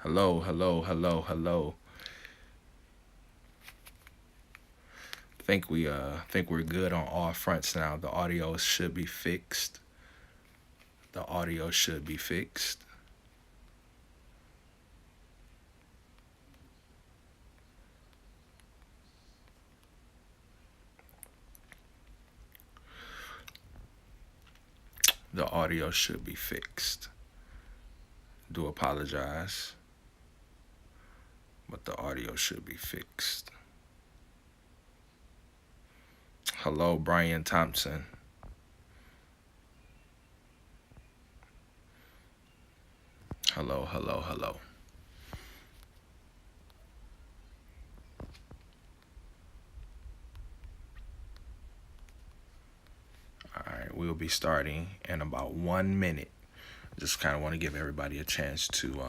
Hello, hello, hello, hello. Think we're good on all fronts now. The audio should be fixed. The audio should be fixed. The audio should be fixed. Do apologize, but the audio should be fixed. Hello, Brian Thompson. Hello, hello, hello. All right, we'll be starting in about 1 minute. Just kind of want to give everybody a chance to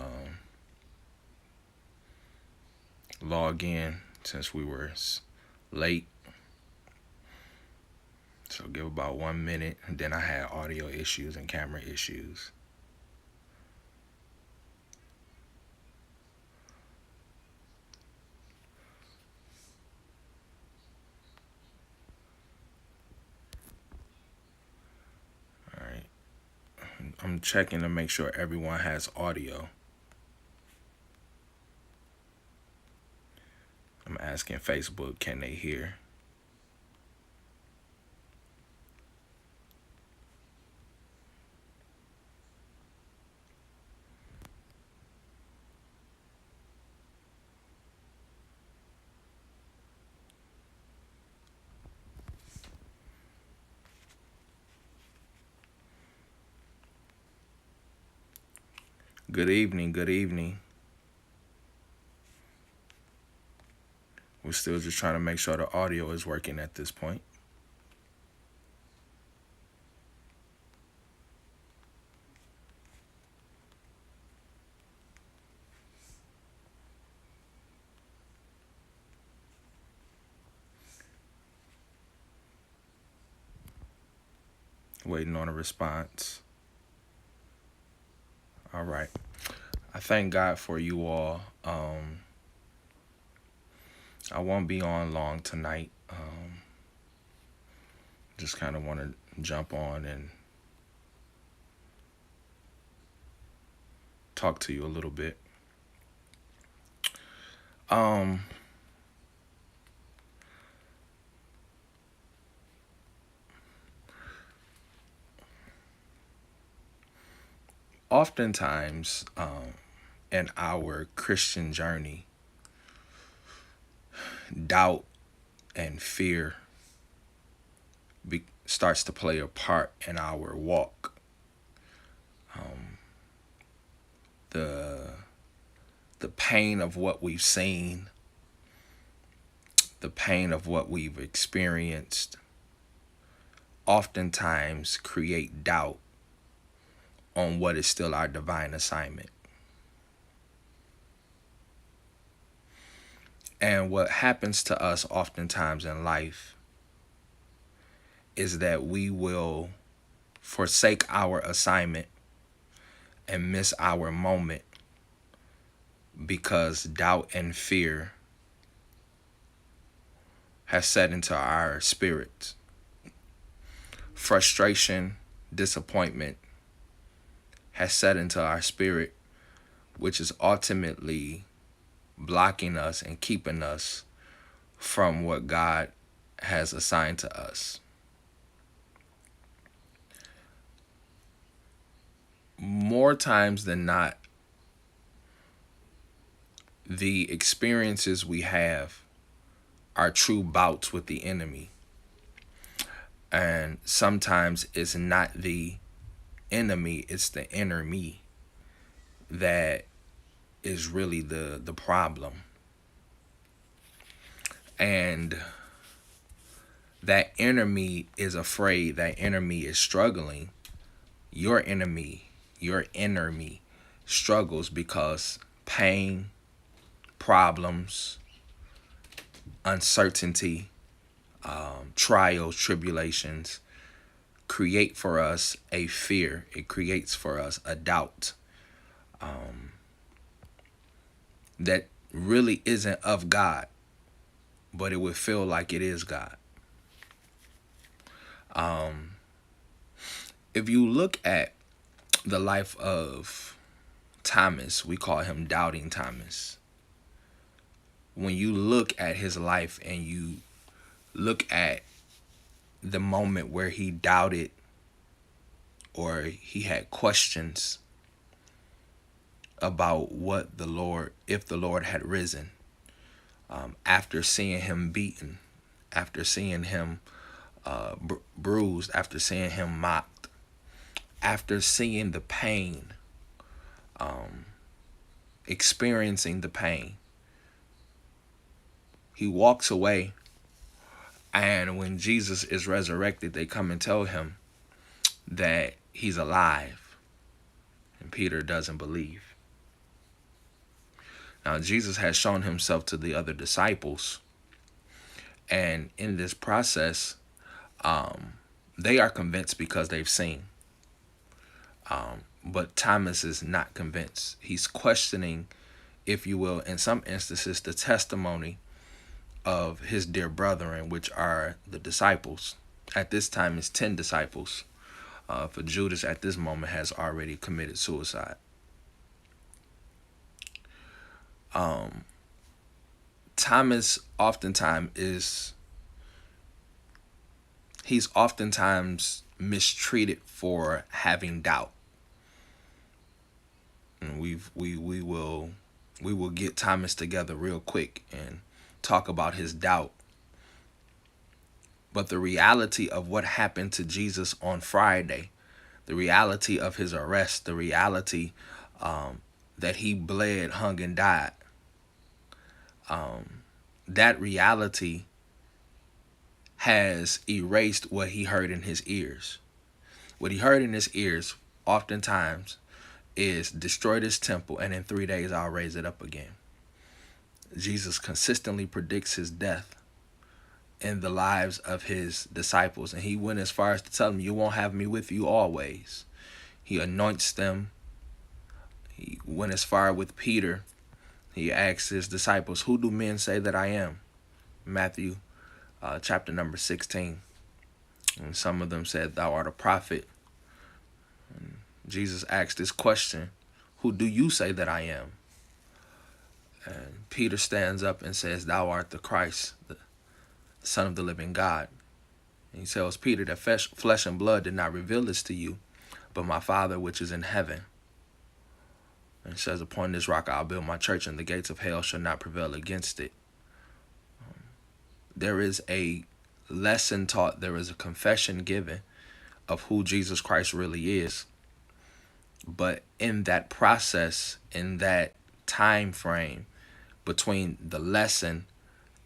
log in since we were late. So give about 1 minute, and then I had audio issues and camera issues. All right, I'm checking to make sure everyone has audio. I'm asking Facebook, can they hear? Good evening, good evening. We're still just trying to make sure the audio is working at this point. Waiting on a response. All right. I thank God for you all. I won't be on long tonight. Just kind of want to jump on and talk to you a little bit. Um, Oftentimes, in our Christian journey, doubt and fear starts to play a part in our walk. The the pain of what we've seen, the pain of what we've experienced, oftentimes create doubt on what is still our divine assignment. And what happens to us oftentimes in life is that we will forsake our assignment and miss our moment because doubt and fear has set into our spirits. Frustration, disappointment has set into our spirit, which is ultimately blocking us and keeping us from what God has assigned to us. More times than not, the experiences we have are true bouts with the enemy. And sometimes it's not the enemy, it's the inner me that is really the problem. And that inner me is afraid, that inner me is struggling. Your enemy, your inner me struggles because pain, problems, uncertainty, trials, tribulations create for us a fear. It creates for us a doubt. that really isn't of God, but it would feel like it is God. Um, if you look at the life of Thomas, we call him Doubting Thomas. When you look at his life and you look at the moment where he doubted or he had questions about what the Lord, if the Lord had risen, after seeing him beaten, after seeing him bruised, after seeing him mocked, after seeing the pain, experiencing the pain, he walks away. And when Jesus is resurrected, they come and tell him that he's alive. And Peter doesn't believe. Now, Jesus has shown himself to the other disciples. And in this process, they are convinced because they've seen. But Thomas is not convinced. He's questioning, if you will, in some instances, the testimony of his dear brethren, which are the disciples. At this time, it's 10 disciples. For Judas, at this moment, has already committed suicide. Thomas he's oftentimes mistreated for having doubt. And we will get Thomas together real quick and talk about his doubt. But the reality of what happened to Jesus on Friday, the reality of his arrest, the reality that he bled, hung, and died, that reality has erased what he heard in his ears. What he heard in his ears oftentimes is, destroy this temple and in 3 days I'll raise it up again. Jesus consistently predicts his death in the lives of his disciples. And he went as far as to tell them, you won't have me with you always. He anoints them. He went as far with Peter. He asked his disciples, who do men say that I am? Matthew chapter number 16. And some of them said, thou art a prophet. And Jesus asked this question, who do you say that I am? And Peter stands up and says, thou art the Christ, the Son of the living God. And he tells Peter that flesh and blood did not reveal this to you, but my Father which is in heaven. And it says, upon this rock I'll build my church, and the gates of hell shall not prevail against it. There is a lesson taught, there is a confession given of who Jesus Christ really is. But in that process, in that time frame between the lesson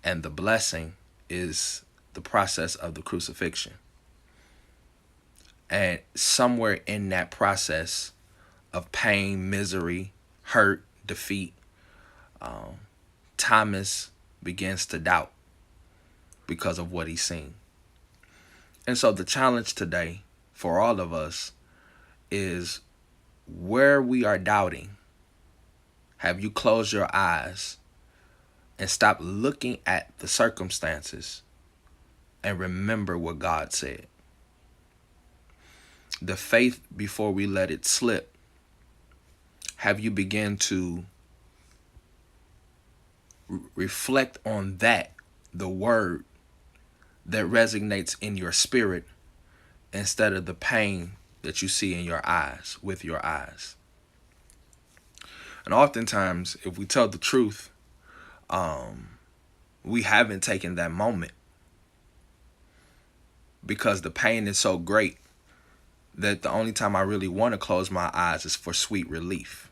and the blessing, is the process of the crucifixion. And somewhere in that process of pain, misery, hurt, defeat, Thomas begins to doubt because of what he's seen. And so the challenge today for all of us is, where we are doubting, have you closed your eyes and stop looking at the circumstances and remember what God said? The faith before we let it slip. Have you begun to reflect on that, the word that resonates in your spirit, instead of the pain that you see in your eyes, with your eyes? And oftentimes, if we tell the truth, we haven't taken that moment because the pain is so great that the only time I really want to close my eyes is for sweet relief.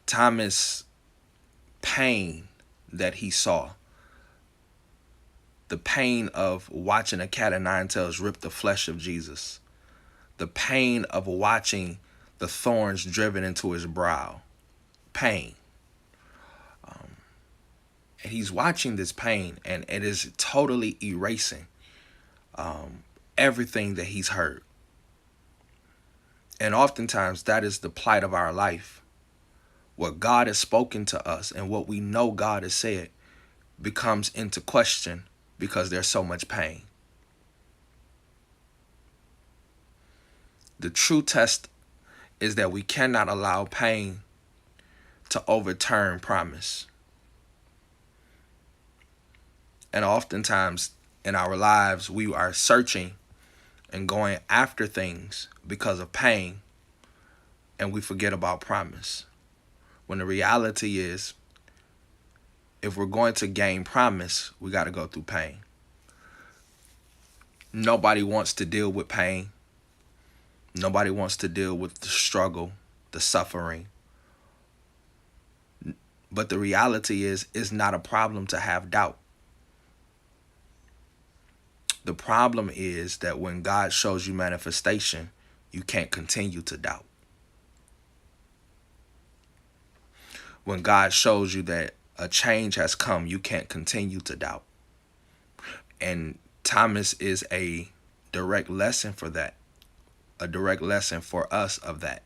Thomas' pain that he saw, the pain of watching a cat o' nine tails rip the flesh of Jesus, the pain of watching the thorns driven into his brow, pain. And he's watching this pain, and it is totally erasing everything that he's heard. And oftentimes that is the plight of our life. what God has spoken to us and what we know God has said becomes into question because there's so much pain. The true test is that we cannot allow pain to overturn promise. And oftentimes in our lives, we are searching and going after things because of pain, and we forget about promise. When the reality is, if we're going to gain promise, we got to go through pain. Nobody wants to deal with pain. Nobody wants to deal with the struggle, the suffering. But the reality is, it's not a problem to have doubt. The problem is that when God shows you manifestation, you can't continue to doubt. When God shows you that a change has come, you can't continue to doubt. And Thomas is a direct lesson for that, a direct lesson for us of that.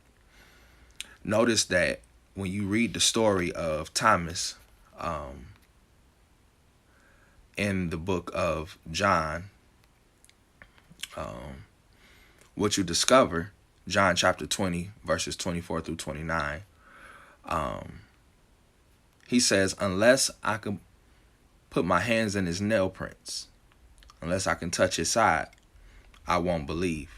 Notice that when you read the story of Thomas in the book of John, what you discover, John chapter 20, verses 24 through 29, he says, unless I can put my hands in his nail prints, unless I can touch his side, I won't believe.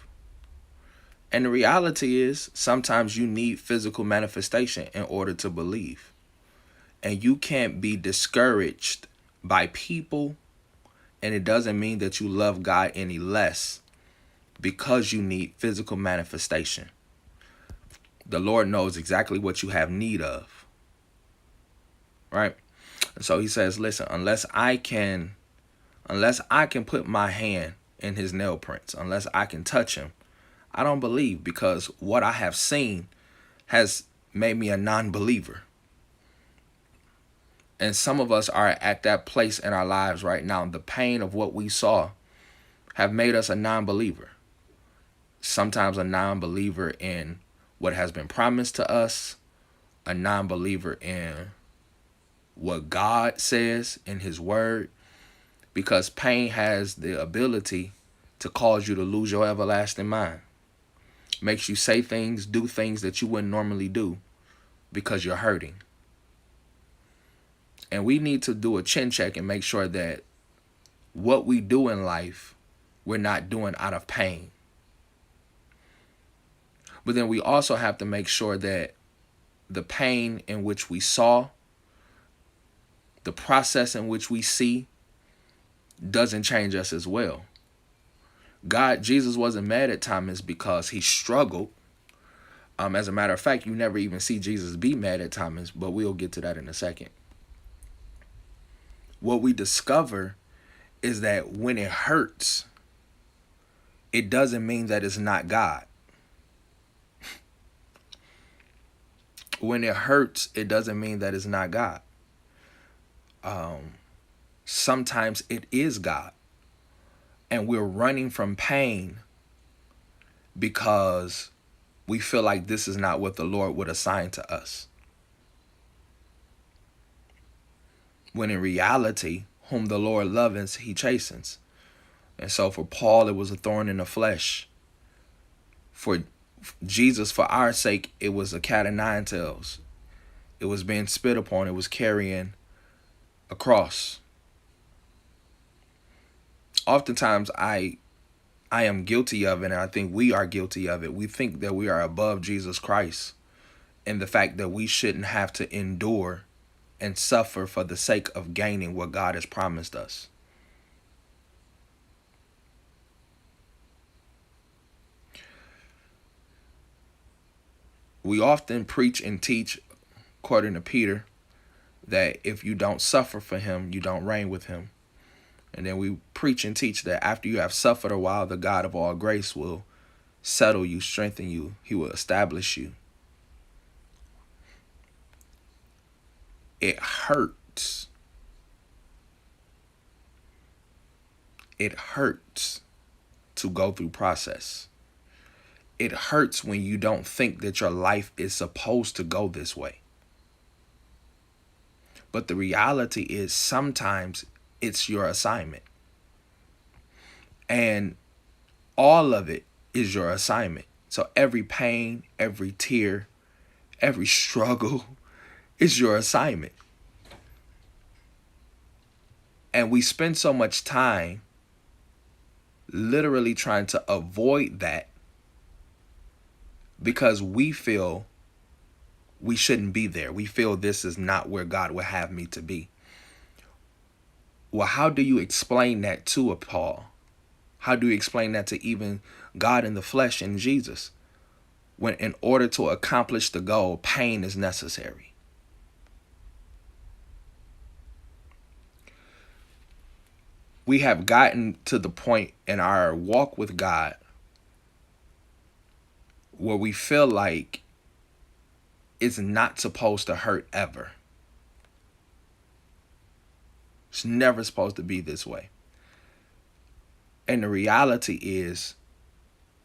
And the reality is, sometimes you need physical manifestation in order to believe. And you can't be discouraged by people, and it doesn't mean that you love God any less because you need physical manifestation. The Lord knows exactly what you have need of. Right? And so he says, listen, unless I can put my hand in his nail prints, unless I can touch him, I don't believe, because what I have seen has made me a non-believer. And some of us are at that place in our lives right now. The pain of what we saw have made us a non-believer. Sometimes a non-believer in what has been promised to us, a non-believer in what God says in his word, because pain has the ability to cause you to lose your everlasting mind. Makes you say things, do things that you wouldn't normally do because you're hurting. And we need to do a chin check and make sure that what we do in life, we're not doing out of pain. But then we also have to make sure that the pain in which we saw, the process in which we see, doesn't change us as well. Jesus wasn't mad at Thomas because he struggled. As a matter of fact, you never even see Jesus be mad at Thomas, but we'll get to that in a second. What we discover is that when it hurts, it doesn't mean that it's not God. When it hurts, it doesn't mean that it's not God. Sometimes it is God. And we're running from pain because we feel like this is not what the Lord would assign to us. When in reality, whom the Lord loveth, he chastens. And so for Paul, it was a thorn in the flesh. For Jesus, for our sake, it was a cat of nine tails. It was being spit upon. It was carrying a cross. Oftentimes, I am guilty of it, and I think we are guilty of it. We think that we are above Jesus Christ, and the fact that we shouldn't have to endure and suffer for the sake of gaining what God has promised us. We often preach and teach, according to Peter, that if you don't suffer for him, you don't reign with him. And then we preach and teach that after you have suffered a while, the God of all grace will settle you, strengthen you. He will establish you. It hurts. It hurts to go through process. It hurts when you don't think that your life is supposed to go this way. But the reality is sometimes it's your assignment. And all of it is your assignment. So every pain, every tear, every struggle is your assignment. And we spend so much time literally trying to avoid that because we feel we shouldn't be there. We feel this is not where God would have me to be. Well, how do you explain that to a Paul? How do you explain that to even God in the flesh in Jesus? When in order to accomplish the goal, pain is necessary. We have gotten to the point in our walk with God where we feel like it's not supposed to hurt ever. It's never supposed to be this way. And the reality is,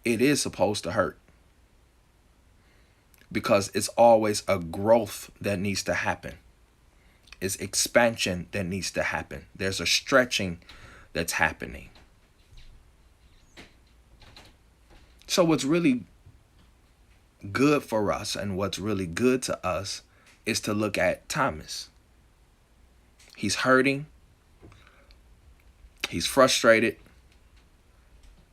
it is supposed to hurt. Because it's always a growth that needs to happen. It's expansion that needs to happen. There's a stretching that's happening. So what's really good for us and what's really good to us is to look at Thomas. He's hurting. He's frustrated.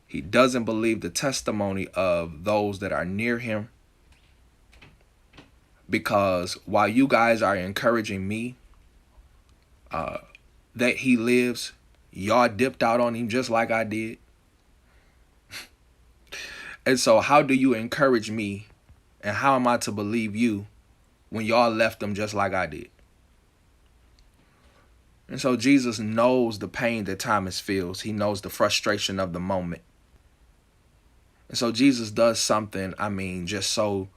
He doesn't believe the testimony of those that are near him. Because while you guys are encouraging me that he lives, y'all dipped out on him just like I did. And so how do you encourage me, and how am I to believe you when y'all left him just like I did? And so Jesus knows the pain that Thomas feels. He knows the frustration of the moment. And so Jesus does something, just so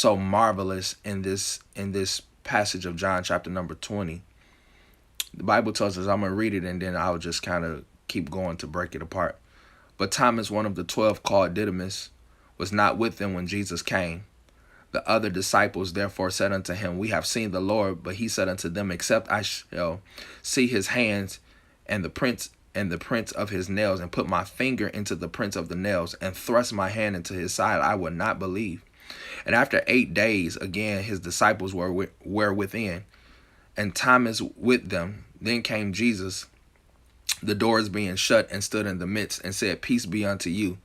marvelous in this passage of John chapter number 20. The Bible tells us, I'm going to read it and then I'll just kind of keep going to break it apart. But Thomas, one of the 12 called Didymus, was not with them when Jesus came. The other disciples therefore said unto him, We have seen the Lord. But he said unto them, Except I shall see his hands and the prints of his nails, and put my finger into the prints of the nails, and thrust my hand into his side, I would not believe. And after 8 days, again, his disciples were within, and Thomas with them. Then came Jesus, the doors being shut, and stood in the midst, and said, Peace be unto you.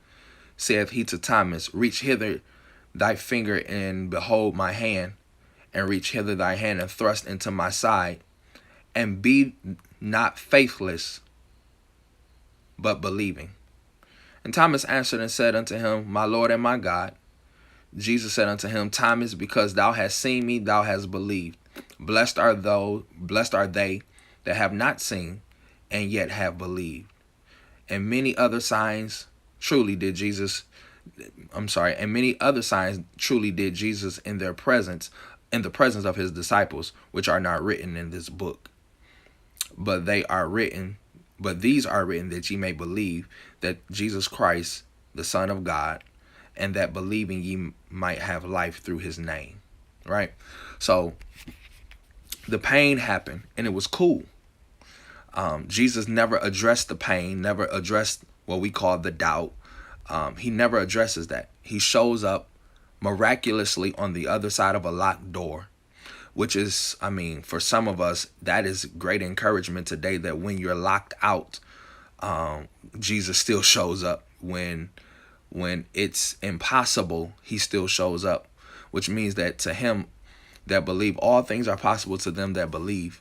Saith he to Thomas, Reach hither thy finger, and behold my hand, and reach hither thy hand, and thrust into my side, and be not faithless, but believing. And Thomas answered and said unto him, My Lord and my God. Jesus said unto him, Thomas, because thou hast seen me, thou hast believed. Blessed are they that have not seen, and yet have believed. And many other signs truly did Jesus in the presence of his disciples, which are not written in this book. But these are written that ye may believe that Jesus Christ, the Son of God, and that believing ye might have life through his name. Right? So the pain happened, and it was cool. Jesus never addressed the pain, never addressed what we call the doubt. He never addresses that. He shows up miraculously on the other side of a locked door, which is, for some of us, that is great encouragement today, that when you're locked out, Jesus still shows up. When it's impossible, he still shows up, which means that to him that believe, all things are possible to them that believe.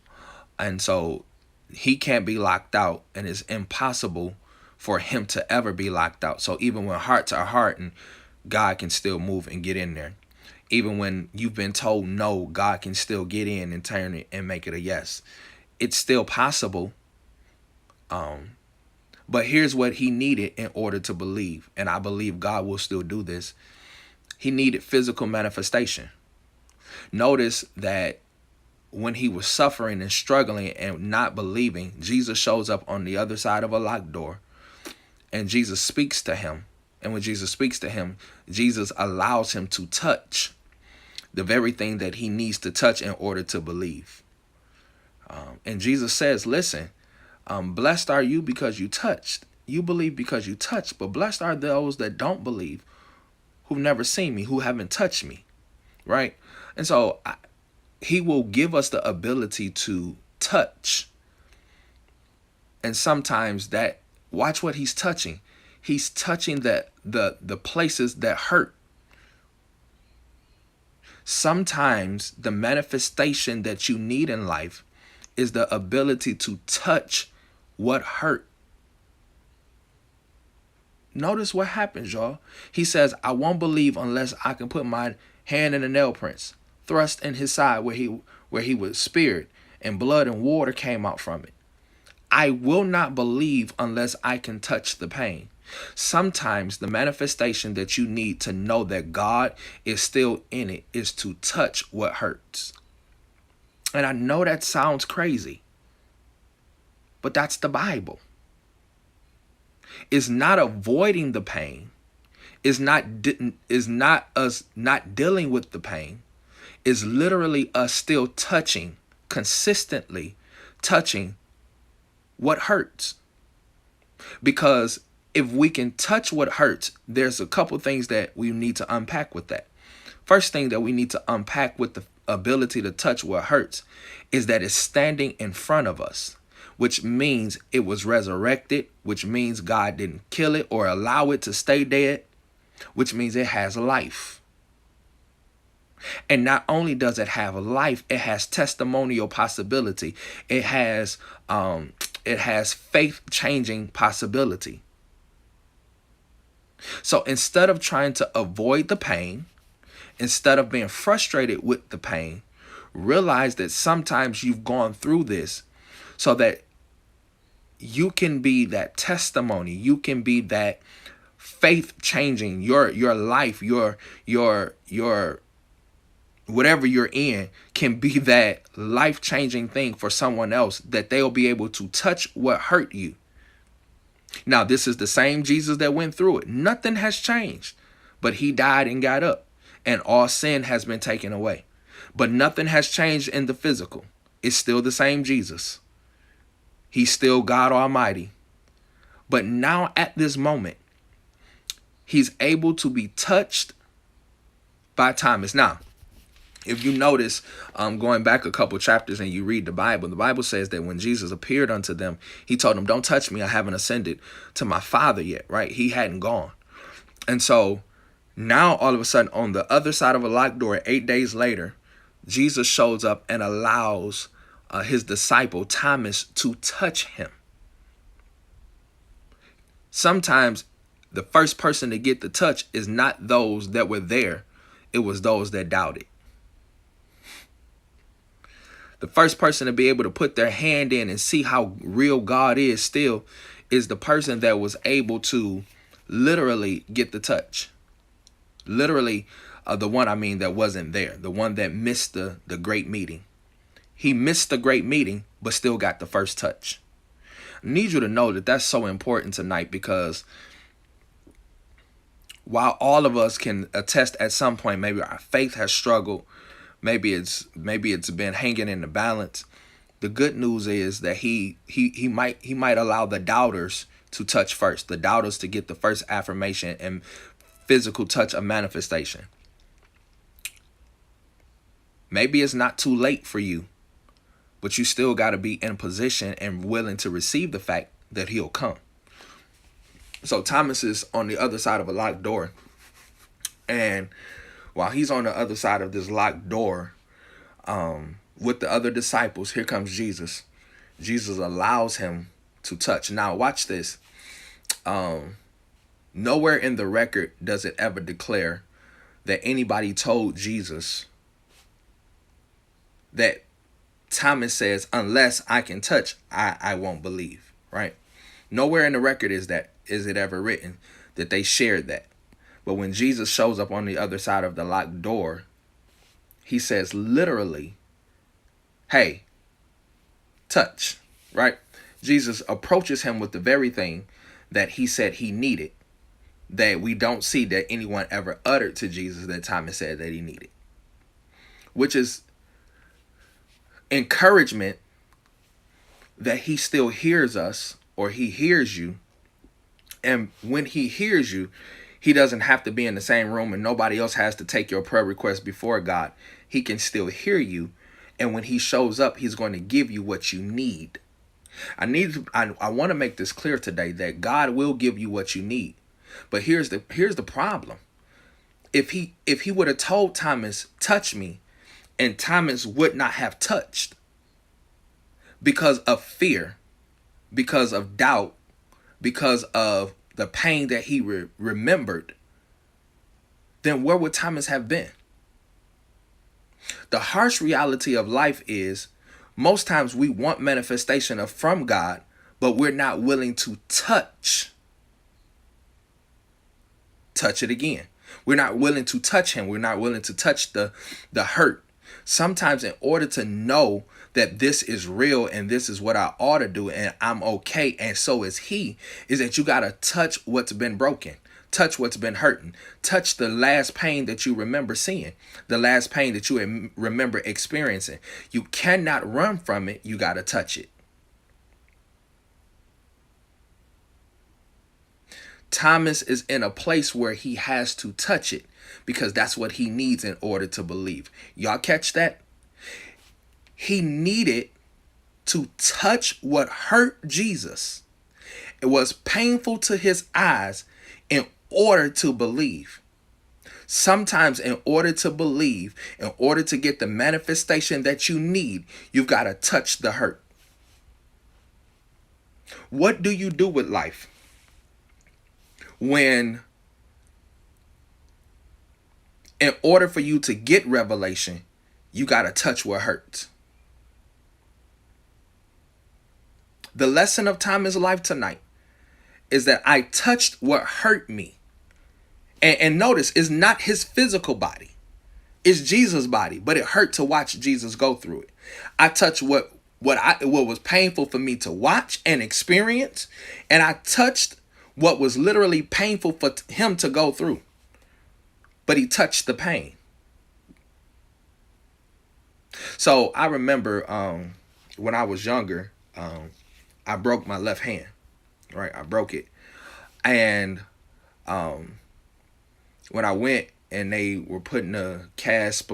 And so he can't be locked out, and it's impossible for him to ever be locked out. So even when hearts are hardened, God can still move and get in there. Even when you've been told no, God can still get in and turn it and make it a yes. It's still possible. But here's what he needed in order to believe. And I believe God will still do this. He needed physical manifestation. Notice that when he was suffering and struggling and not believing, Jesus shows up on the other side of a locked door, and Jesus speaks to him. And when Jesus speaks to him, Jesus allows him to touch the very thing that he needs to touch in order to believe. And Jesus says, listen, blessed are you because you touched. You believe because you touched, but blessed are those that don't believe, who've never seen me, who haven't touched me, right? And so he will give us the ability to touch. And sometimes that, watch what he's touching. He's touching the places that hurt. Sometimes the manifestation that you need in life is the ability to touch what hurt. Notice what happens, y'all. He says, I won't believe unless I can put my hand in the nail prints, thrust in his side where he was speared, and blood and water came out from it. I will not believe unless I can touch the pain. Sometimes the manifestation that you need to know that God is still in it is to touch what hurts. And I know that sounds crazy, but that's the Bible. It's not avoiding the pain. It's not us not dealing with the pain. It's literally us still touching, consistently touching what hurts. Because if we can touch what hurts, there's a couple things that we need to unpack with that. First thing that we need to unpack with the ability to touch what hurts is that it's standing in front of us, which means it was resurrected, which means God didn't kill it or allow it to stay dead, which means it has life. And not only does it have life, it has testimonial possibility. It has faith-changing possibility. So instead of trying to avoid the pain, instead of being frustrated with the pain, realize that sometimes you've gone through this so that you can be that testimony. You can be that faith-changing, your life, your whatever you're in can be that life-changing thing for someone else, that they'll be able to touch what hurt you. Now, this is the same Jesus that went through it. Nothing has changed, but he died and got up, and all sin has been taken away. But nothing has changed in the physical. It's still the same Jesus. He's still God Almighty. But now at this moment, he's able to be touched by Thomas. Now, if you notice, going back a couple chapters and you read the Bible says that when Jesus appeared unto them, he told them, don't touch me. I haven't ascended to my Father yet, right? He hadn't gone. And so now all of a sudden on the other side of a locked door, 8 days later, Jesus shows up and allows his disciple Thomas to touch him. Sometimes the first person to get the touch is not those that were there. It was those that doubted. The first person to be able to put their hand in and see how real God is still is the person that was able to literally get the touch. Literally, the one that wasn't there, the one that missed the great meeting. He missed the great meeting, but still got the first touch. I need you to know that that's so important tonight, because while all of us can attest at some point, maybe our faith has struggled, maybe it's been hanging in the balance. The good news is that he might allow the doubters to touch first, the doubters to get the first affirmation and physical touch of manifestation. Maybe it's not too late for you, but you still got to be in position and willing to receive the fact that he'll come. So Thomas is on the other side of a locked door, and while he's on the other side of this locked door, with the other disciples, here comes Jesus. Jesus allows him to touch. Now, watch this. Nowhere in the record does it ever declare that anybody told Jesus that Thomas says, unless I can touch, I won't believe, right? Nowhere in the record is it ever written that they shared that. But when Jesus shows up on the other side of the locked door, he says literally, hey, touch, right? Jesus approaches him with the very thing that he said he needed, that we don't see that anyone ever uttered to Jesus that Thomas said that he needed, which is encouragement that he still hears us, or he hears you. And when he hears you, he doesn't have to be in the same room, and nobody else has to take your prayer request before God. He can still hear you. And when he shows up, he's going to give you what you need. I want to make this clear today, that God will give you what you need. But here's the problem. If he would have told Thomas, touch me, and Thomas would not have touched because of fear, because of doubt, because of the pain that he remembered, then where would Thomas have been? The harsh reality of life is most times we want manifestation from God, but we're not willing to touch it again. We're not willing to touch him. We're not willing to touch the hurt. Sometimes in order to know that this is real and this is what I ought to do and I'm okay and so is he, is that you got to touch what's been broken. Touch what's been hurting. Touch the last pain that you remember seeing. The last pain that you remember experiencing. You cannot run from it. You got to touch it. Thomas is in a place where he has to touch it because that's what he needs in order to believe. Y'all catch that? He needed to touch what hurt Jesus. It was painful to his eyes in order to believe. Sometimes in order to believe, in order to get the manifestation that you need, you've got to touch the hurt. What do you do with life when, in order for you to get revelation, you got to touch what hurts? The lesson of Thomas' life tonight is that I touched what hurt me. And notice, it's not his physical body. It's Jesus' body, but it hurt to watch Jesus go through it. I touched what was painful for me to watch and experience, and I touched what was literally painful for him to go through. But he touched the pain. So I remember when I was younger, I broke my left hand. Right, I broke it, and when I went and they were putting the cast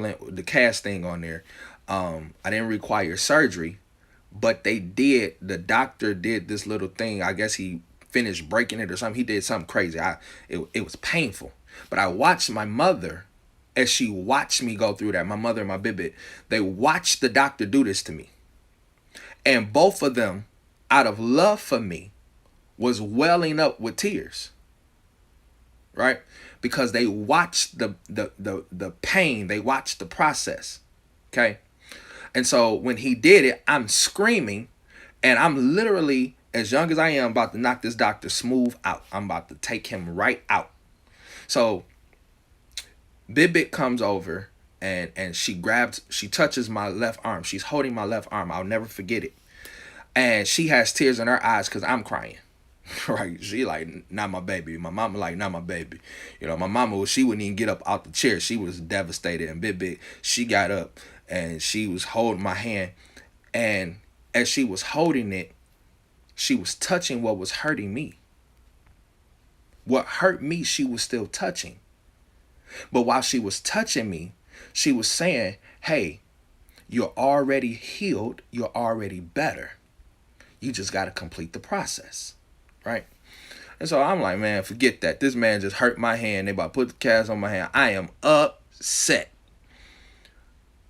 thing on there, I didn't require surgery, but the doctor did this little thing. I guess he finished breaking it or something. He did something crazy. It was painful, but I watched my mother as she watched me go through that. My mother and my bibbit, they watched the doctor do this to me, and both of them, out of love for me, was welling up with tears, right? Because they watched the pain, they watched the process, okay? And so when he did it, I'm screaming, and I'm literally, as young as I am, about to knock this doctor smooth out. I'm about to take him right out. So Bibbit comes over, and she touches my left arm. She's holding my left arm. I'll never forget it. And she has tears in her eyes because I'm crying. Right, she like, not my baby. My mama like, not my baby. You know, my mama, she wouldn't even get up out the chair. She was devastated. And Big, she got up and she was holding my hand. And as she was holding it, she was touching what was hurting me. What hurt me, she was still touching. But while she was touching me, she was saying, hey, you're already healed. You're already better. You just got to complete the process. Right? And so I'm like, man, forget that. This man just hurt my hand. They about to put the cast on my hand. I am upset.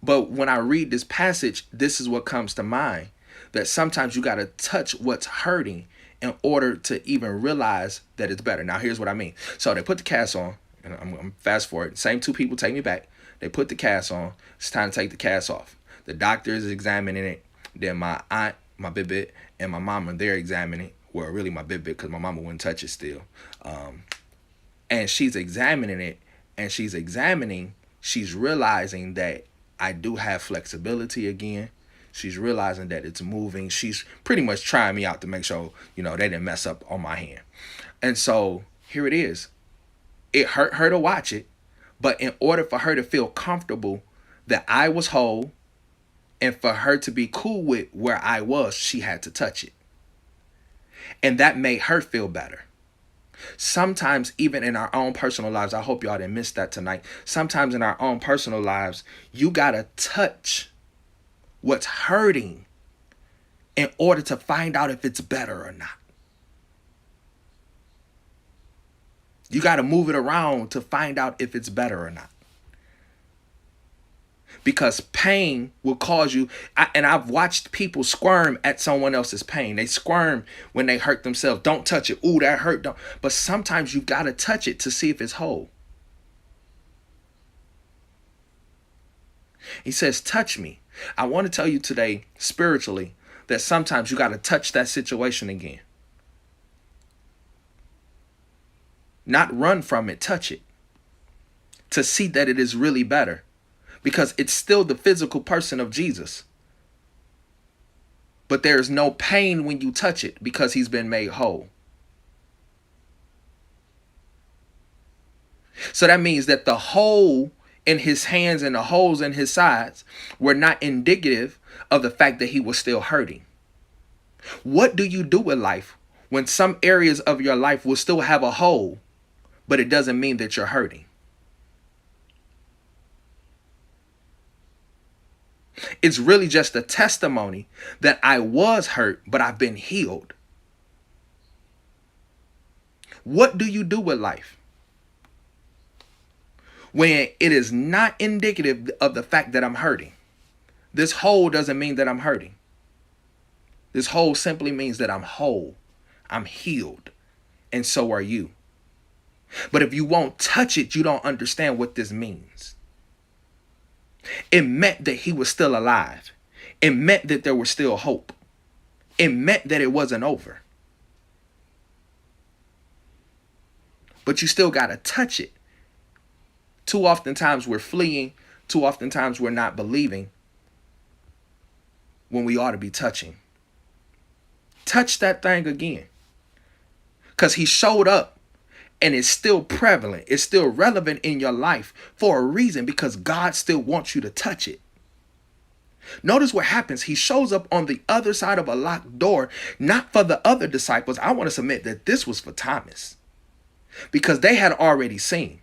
But when I read this passage, this is what comes to mind. That sometimes you got to touch what's hurting in order to even realize that it's better. Now, here's what I mean. So they put the cast on. And I'm fast forward. Same two people take me back. They put the cast on. It's time to take the cast off. The doctor is examining it. Then my aunt, my bibit, and my mama, they're examining it. Well, really my bibit, because my mama wouldn't touch it still. And she's examining it, and she's realizing that I do have flexibility again. She's realizing that it's moving. She's pretty much trying me out to make sure, they didn't mess up on my hand. And so here it is. It hurt her to watch it, but in order for her to feel comfortable that I was whole, And for her to be cool with where I was, she had to touch it. And that made her feel better. Sometimes, even in our own personal lives, I hope y'all didn't miss that tonight. Sometimes in our own personal lives, you got to touch what's hurting in order to find out if it's better or not. You got to move it around to find out if it's better or not. Because pain will cause you, and I've watched people squirm at someone else's pain. They squirm when they hurt themselves. Don't touch it. Ooh, that hurt. Don't. But sometimes you got to touch it to see if it's whole. He says, touch me. I want to tell you today, spiritually, that sometimes you got to touch that situation again. Not run from it, touch it. To see that it is really better. Because it's still the physical person of Jesus. But there's no pain when you touch it because he's been made whole. So that means that the hole in his hands and the holes in his sides were not indicative of the fact that he was still hurting. What do you do with life when some areas of your life will still have a hole, but it doesn't mean that you're hurting? It's really just a testimony that I was hurt, but I've been healed. What do you do with life when it is not indicative of the fact that I'm hurting? This hole doesn't mean that I'm hurting. This hole simply means that I'm whole. I'm healed. And so are you. But if you won't touch it, you don't understand what this means. It meant that he was still alive. It meant that there was still hope. It meant that it wasn't over. But you still got to touch it. Too oftentimes we're fleeing. Too oftentimes we're not believing when we ought to be touching. Touch that thing again. Because he showed up. And it's still prevalent. It's still relevant in your life for a reason, because God still wants you to touch it. Notice what happens. He shows up on the other side of a locked door, not for the other disciples. I want to submit that this was for Thomas, because they had already seen.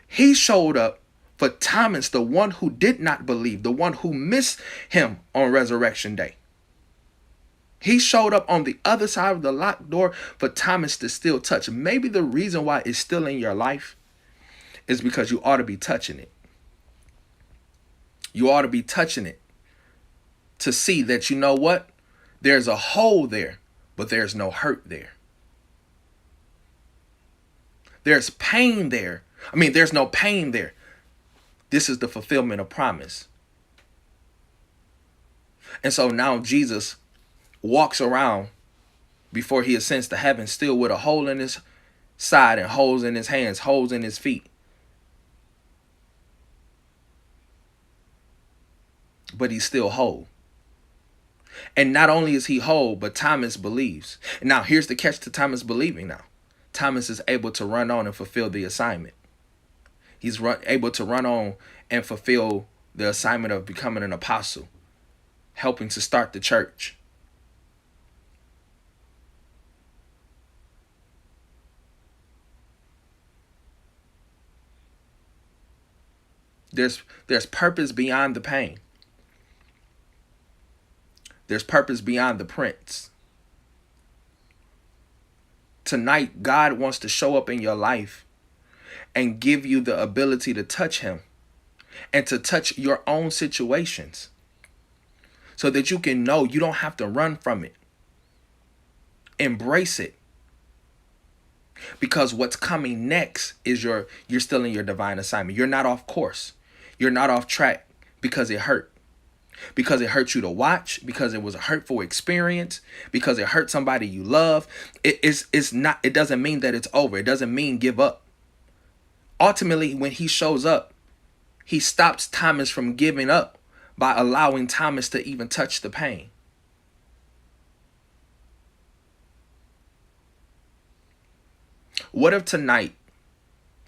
He showed up for Thomas, the one who did not believe, the one who missed him on resurrection day. He showed up on the other side of the locked door for Thomas to still touch. Maybe the reason why it's still in your life is because you ought to be touching it. You ought to be touching it to see that, you know what? There's a hole there, but there's no hurt there. There's pain there. There's no pain there. This is the fulfillment of promise. And so now Jesus walks around before he ascends to heaven still with a hole in his side and holes in his hands, holes in his feet. But he's still whole. And not only is he whole, but Thomas believes. Now, here's the catch to Thomas believing now. Thomas is able to run on and fulfill the assignment. He's able to run on and fulfill the assignment of becoming an apostle, helping to start the church. There's purpose beyond the pain. There's purpose beyond the prints. Tonight, God wants to show up in your life and give you the ability to touch him and to touch your own situations so that you can know you don't have to run from it. Embrace it. Because what's coming next is you're still in your divine assignment. You're not off course. You're not off track because it hurt. Because it hurt you to watch, because it was a hurtful experience, because it hurt somebody you love. It doesn't mean that it's over. It doesn't mean give up. Ultimately, when he shows up, he stops Thomas from giving up by allowing Thomas to even touch the pain. What if tonight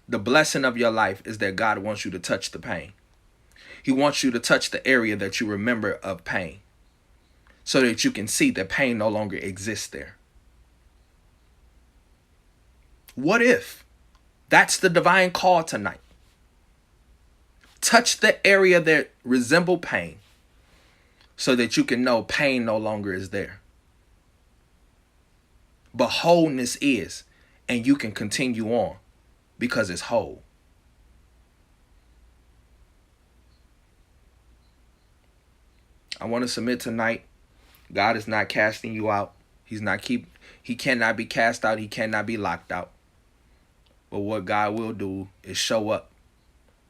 the blessing of your life is that God wants you to touch the pain? He wants you to touch the area that you remember of pain so that you can see that pain no longer exists there. What if that's the divine call tonight? Touch the area that resemble pain so that you can know pain no longer is there. But wholeness is, and you can continue on because it's whole. I want to submit tonight. God is not casting you out. He cannot be cast out. He cannot be locked out. But what God will do is show up.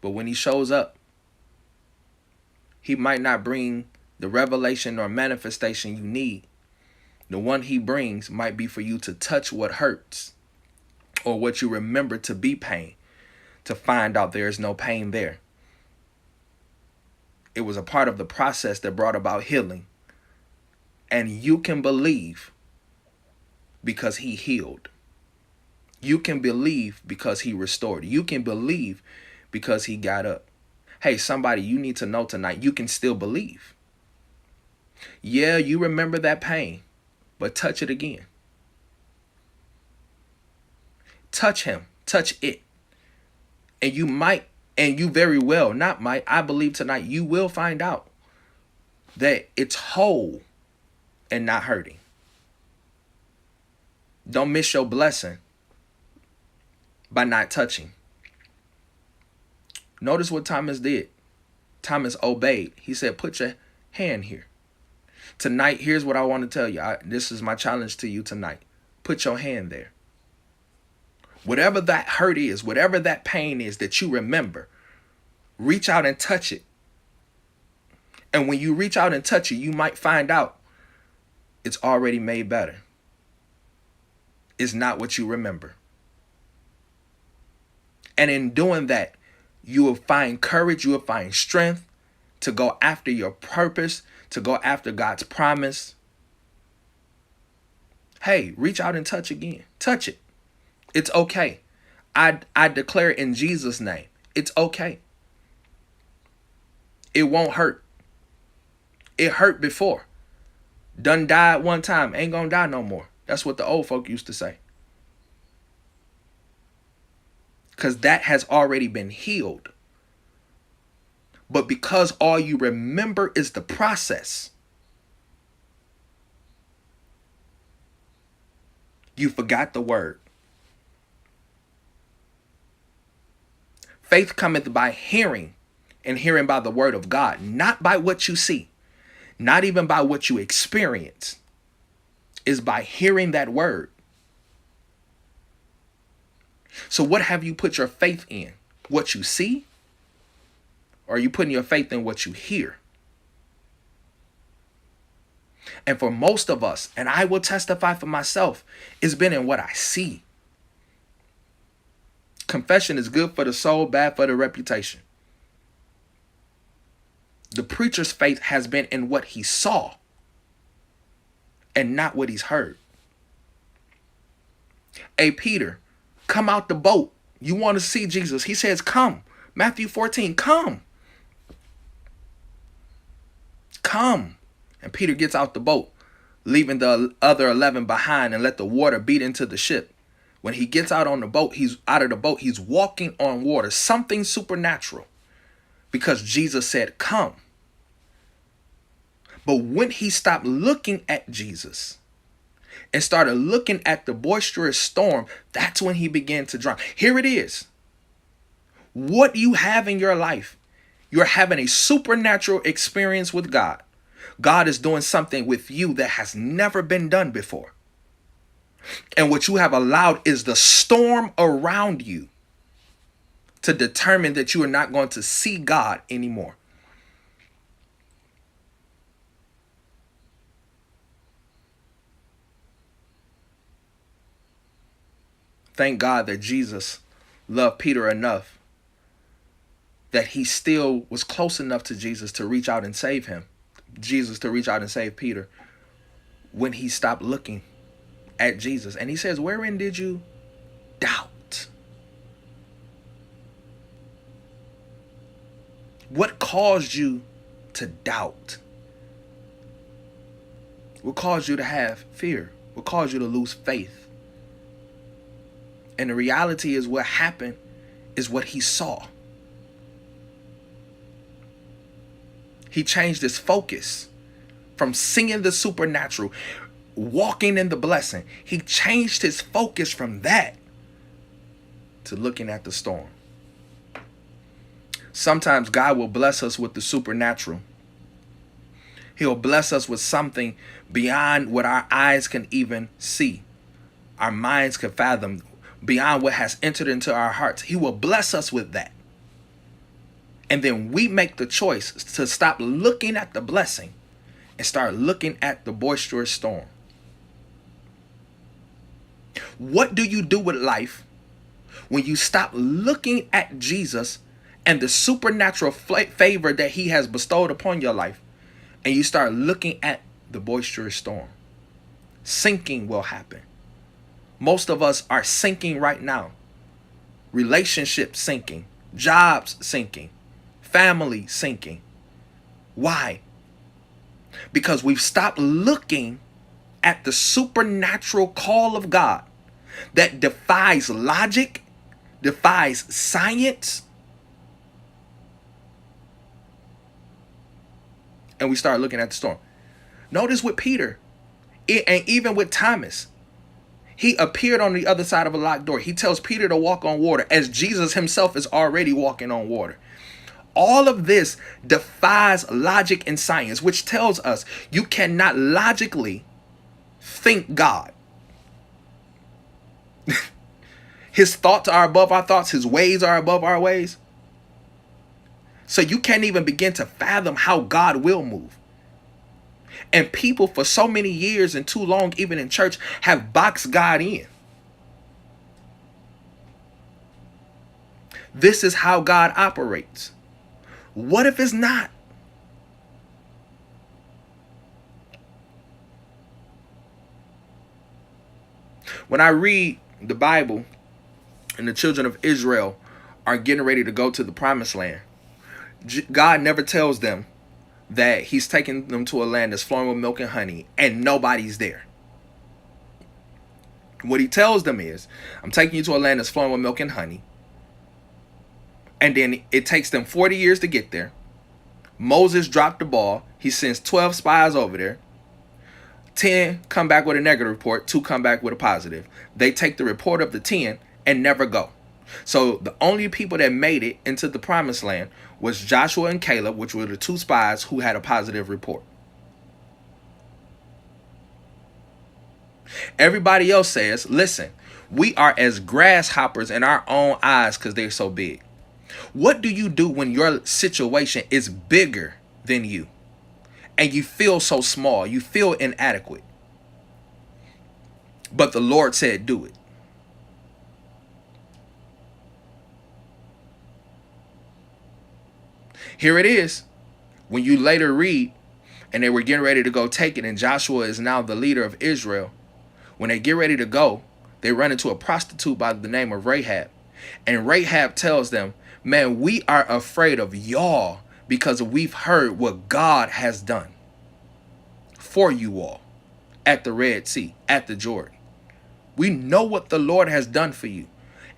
But when he shows up, he might not bring the revelation or manifestation you need. The one he brings might be for you to touch what hurts or what you remember to be pain, to find out there is no pain there. It was a part of the process that brought about healing. And you can believe because he healed. You can believe because he restored. You can believe because he got up. Hey, somebody, you need to know tonight, you can still believe. Yeah, you remember that pain, but touch it again. Touch him, touch it. And you might, and you very well, not might, I believe tonight, you will find out that it's whole and not hurting. Don't miss your blessing by not touching. Notice what Thomas did. Thomas obeyed. He said, put your hand here. Tonight, here's what I want to tell you. This is my challenge to you tonight. Put your hand there. Whatever that hurt is, whatever that pain is that you remember, reach out and touch it. And when you reach out and touch it, you might find out it's already made better. It's not what you remember. And in doing that, you will find courage, you will find strength to go after your purpose, to go after God's promise. Hey, reach out and touch again. Touch it. It's okay. I declare in Jesus' name, it's okay. It won't hurt. It hurt before. Done died one time, ain't gonna die no more. That's what the old folk used to say. Because that has already been healed. But because all you remember is the process, you forgot the word. Faith cometh by hearing, and hearing by the word of God, not by what you see, not even by what you experience, is by hearing that word. So what have you put your faith in? What you see? Or are you putting your faith in what you hear? And for most of us, and I will testify for myself, it's been in what I see. Confession is good for the soul, bad for the reputation. The preacher's faith has been in what he saw and not what he's heard. Hey, Peter, come out the boat. You want to see Jesus. He says, come. Matthew 14, come. Come. And Peter gets out the boat, leaving the other 11 behind and let the water beat into the ship. When he gets out on the boat, he's out of the boat. He's walking on water, something supernatural, because Jesus said, come. But when he stopped looking at Jesus and started looking at the boisterous storm, that's when he began to drown. Here it is. What you have in your life, you're having a supernatural experience with God. God is doing something with you that has never been done before. And what you have allowed is the storm around you to determine that you are not going to see God anymore. Thank God that Jesus loved Peter enough that he still was close enough to Jesus to reach out and save him. Jesus to reach out and save Peter when he stopped looking at Jesus. And he says, wherein did you doubt? What caused you to doubt? What caused you to have fear? What caused you to lose faith? And the reality is what happened is what he saw. He changed his focus from seeing the supernatural, walking in the blessing. He changed his focus from that to looking at the storm. Sometimes God will bless us with the supernatural. He'll bless us with something beyond what our eyes can even see, our minds can fathom, beyond what has entered into our hearts. He will bless us with that. And then we make the choice to stop looking at the blessing and start looking at the boisterous storm. What do you do with life when you stop looking at Jesus and the supernatural favor that he has bestowed upon your life, and you start looking at the boisterous storm? Sinking will happen. Most of us are sinking right now. Relationships sinking, jobs sinking, family sinking. Why? Because we've stopped looking at the supernatural call of God that defies logic, defies science. And we start looking at the storm. Notice with Peter, and even with Thomas, he appeared on the other side of a locked door. He tells Peter to walk on water as Jesus himself is already walking on water. All of this defies logic and science, which tells us you cannot logically think God. His thoughts are above our thoughts. His ways are above our ways. So you can't even begin to fathom how God will move. And people for so many years and too long, even in church, have boxed God in. This is how God operates. What if it's not? When I read the Bible and the children of Israel are getting ready to go to the promised land, God never tells them that he's taking them to a land that's flowing with milk and honey and nobody's there. What he tells them is, I'm taking you to a land that's flowing with milk and honey. And then it takes them 40 years to get there. Moses dropped the ball. He sends 12 spies over there. 10 come back with a negative report. 2 come back with a positive. They take the report of the 10 and never go. So the only people that made it into the promised land was Joshua and Caleb, which were the 2 spies who had a positive report. Everybody else says, listen, we are as grasshoppers in our own eyes because they're so big. What do you do when your situation is bigger than you and you feel so small? You feel inadequate. But the Lord said, do it. Here it is. When you later read, and they were getting ready to go take it, and Joshua is now the leader of Israel. When they get ready to go, they run into a prostitute by the name of Rahab. And Rahab tells them, man, we are afraid of y'all because we've heard what God has done for you all at the Red Sea, at the Jordan. We know what the Lord has done for you,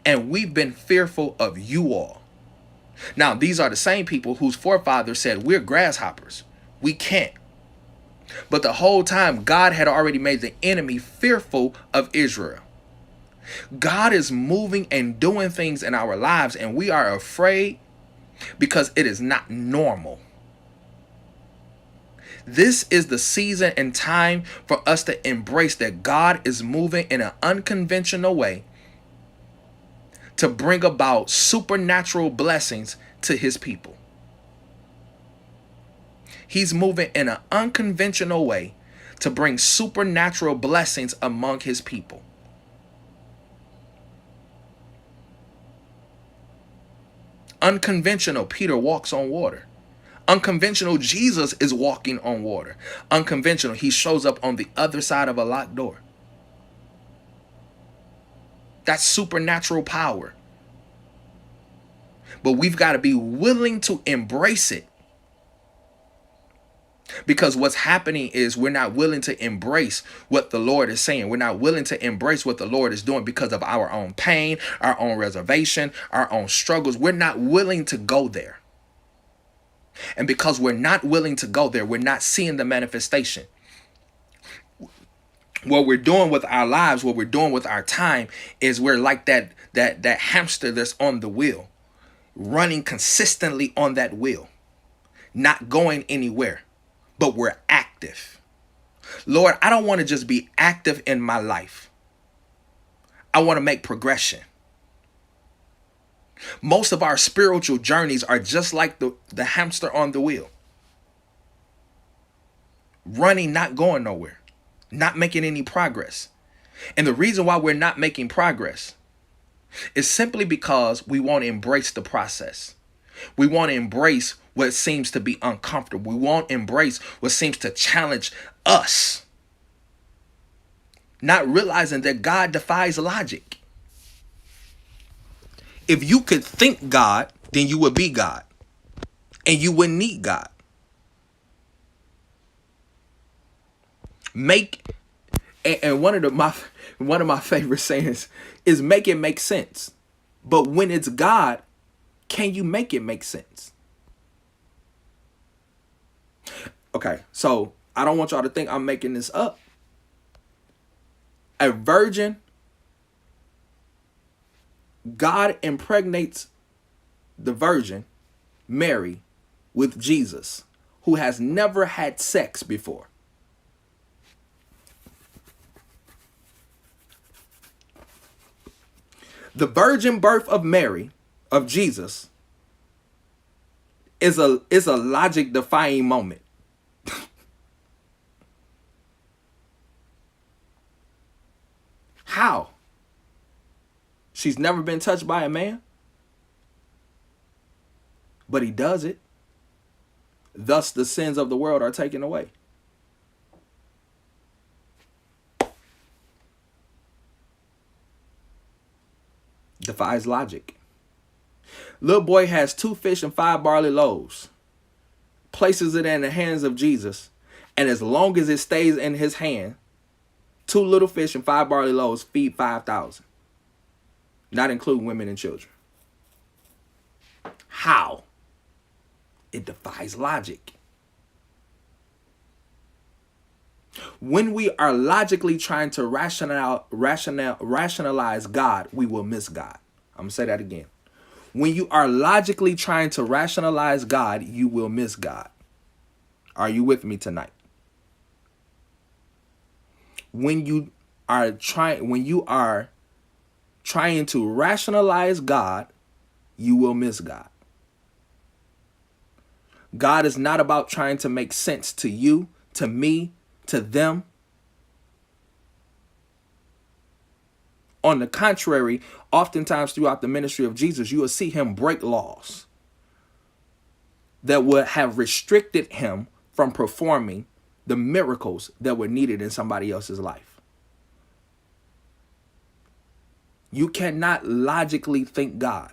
and we've been fearful of you all. Now, these are the same people whose forefathers said, we're grasshoppers. We can't. But the whole time, God had already made the enemy fearful of Israel. God is moving and doing things in our lives, and we are afraid because it is not normal. This is the season and time for us to embrace that God is moving in an unconventional way to bring about supernatural blessings to his people. He's moving in an unconventional way to bring supernatural blessings among his people. Unconventional, Peter walks on water. Unconventional, Jesus is walking on water. Unconventional, he shows up on the other side of a locked door. That's supernatural power. But we've got to be willing to embrace it. Because what's happening is we're not willing to embrace what the Lord is saying. We're not willing to embrace what the Lord is doing because of our own pain, our own reservation, our own struggles. We're not willing to go there. And because we're not willing to go there, we're not seeing the manifestation. What we're doing with our lives, what we're doing with our time is we're like that hamster that's on the wheel, running consistently on that wheel, not going anywhere, but we're active. Lord, I don't want to just be active in my life. I want to make progression. Most of our spiritual journeys are just like the hamster on the wheel. Running, not going nowhere, not making any progress. And the reason why we're not making progress is simply because we won't embrace the process. We won't embrace what seems to be uncomfortable. We won't embrace what seems to challenge us. Not realizing that God defies logic. If you could think God, then you would be God. And you wouldn't need God. And one of my favorite sayings is make it make sense. But when it's God, can you make it make sense? Okay, so I don't want y'all to think I'm making this up. A virgin, God impregnates the virgin, Mary, with Jesus, who has never had sex before. The virgin birth of Mary, of Jesus, is a logic defying moment. How? She's never been touched by a man, but he does it. Thus the sins of the world are taken away. Defies logic. Little boy has 2 fish and 5 barley loaves, places it in the hands of Jesus, and as long as it stays in his hand, 2 little fish and 5 barley loaves feed 5,000, not including women and children. How? It defies logic. When we are logically trying to rationalize God, we will miss God. I'm going to say that again. When you are logically trying to rationalize God, you will miss God. Are you with me tonight? When you are trying to rationalize God, you will miss God. God is not about trying to make sense to you, to me, to them. On the contrary, oftentimes throughout the ministry of Jesus, you will see him break laws that would have restricted him from performing the miracles that were needed in somebody else's life. You cannot logically think God.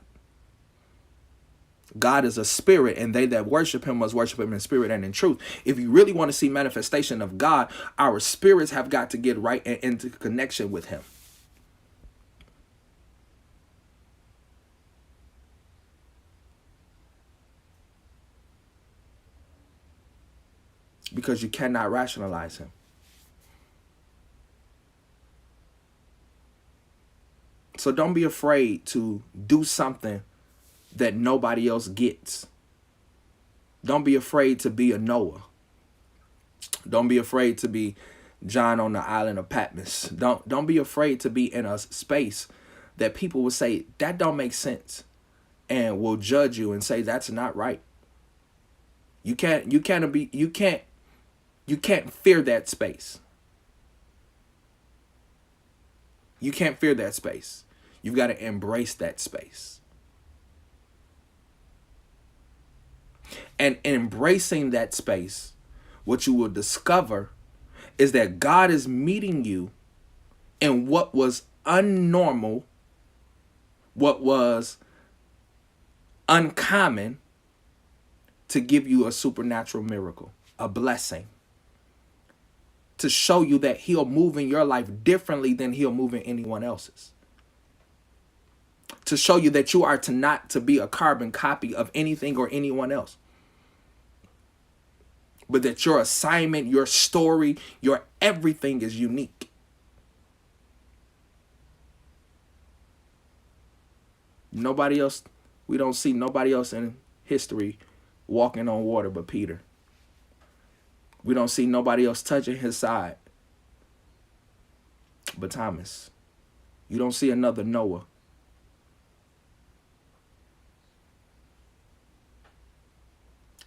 God is a spirit, and they that worship him must worship him in spirit and in truth. If you really want to see manifestation of God, our spirits have got to get right and into connection with him. Because you cannot rationalize him. So don't be afraid to do something that nobody else gets. Don't be afraid to be a Noah. Don't be afraid to be John on the island of Patmos. Don't be afraid to be in a space that people will say that don't make sense, and will judge you and say that's not right. You can't fear that space. You can't fear that space. You've got to embrace that space. And embracing that space, what you will discover is that God is meeting you in what was unnormal, what was uncommon to give you a supernatural miracle, a blessing, to show you that he'll move in your life differently than he'll move in anyone else's. To show you that you are not to be a carbon copy of anything or anyone else, but that your assignment, your story, your everything is unique. Nobody else, we don't see nobody else in history walking on water but Peter. We don't see nobody else touching his side but Thomas. You don't see another Noah.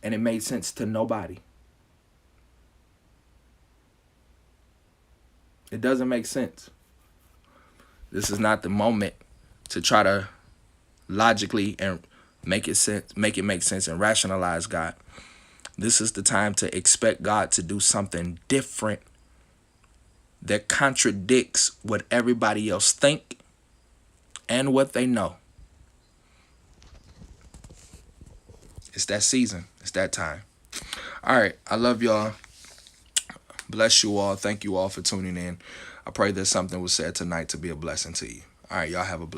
And it made sense to nobody. It doesn't make sense. This is not the moment to try to logically and make it make sense and rationalize God. This is the time to expect God to do something different that contradicts what everybody else think and what they know. It's that season. It's that time. All right. I love y'all. Bless you all. Thank you all for tuning in. I pray that something was said tonight to be a blessing to you. All right. Y'all have a blessing.